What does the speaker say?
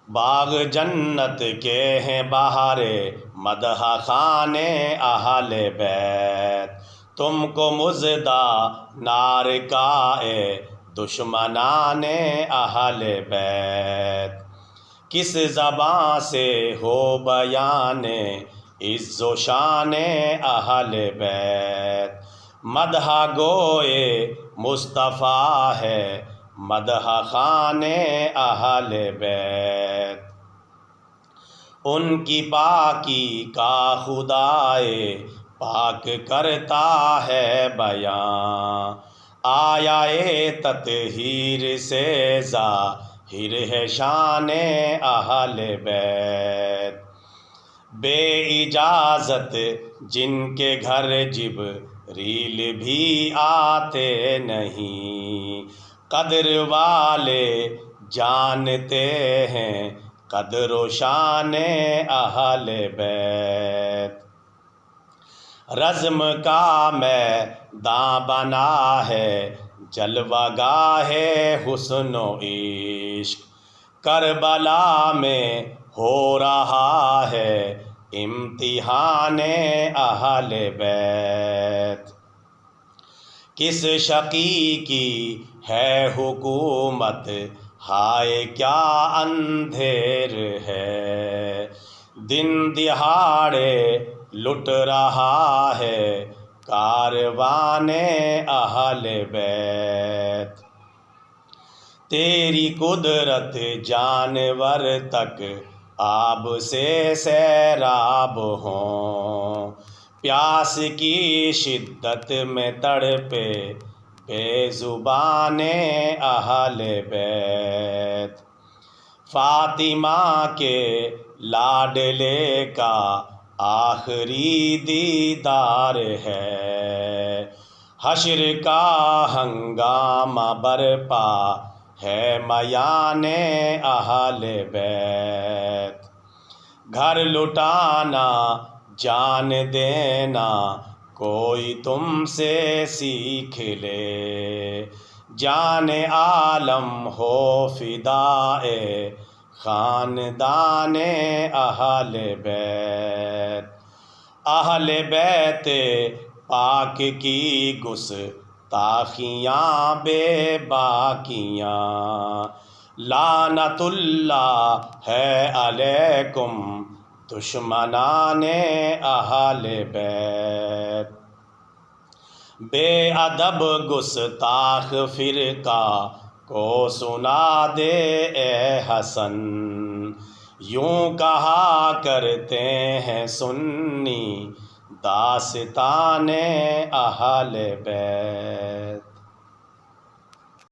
باغ جنت کے ہیں بہارے مدح خانے اہل بیت، تم کو مژدہ نار کا اے دشمنان اہل بیت۔ کس زباں سے ہو بیان عز و شان اہل بیت، مدح گوئے مصطفیٰ ہے مدح خوان اہل بیت۔ ان کی پاکی کا خدائے پاک کرتا ہے بیان، آیا تطہیر سے ظاہر ہے شان اہل بیت۔ بے اجازت جن کے گھر جبریل بھی آتے نہیں، قدر والے جانتے ہیں قدر و شان اہل بیت۔ رزم کا میداں بنا ہے جلوہ گاہ حسن و عشق، کربلا میں ہو رہا ہے امتحان اہل بیت۔ کس شقی کی ہے حکومت ہائے کیا اندھیر ہے، دن دہاڑے لٹ رہا ہے کاروان اہل بیت۔ تیری قدرت جانور تک آب سے سیراب ہوں، پیاس کی شدت میں تڑپے بے زبان اہل بیت۔ فاطمہ کے لاڈلے کا آخری دیدار ہے، حشر کا ہنگامہ برپا ہے میان اہل بیت۔ گھر لٹانا جان دینا کوئی تم سے سیکھ لے، جان عالم ہو فدائے خاندان اہل بیت۔ اہل بیت پاک کی گستاخیاں بے باکیاں، لعنت اللہ ہے علیکم دشمنان اہل بیت۔ بے ادب گستاخ فرقہ کو سنا دے اے حسن، یوں کہا کرتے ہیں سنی داستان اہل بیت۔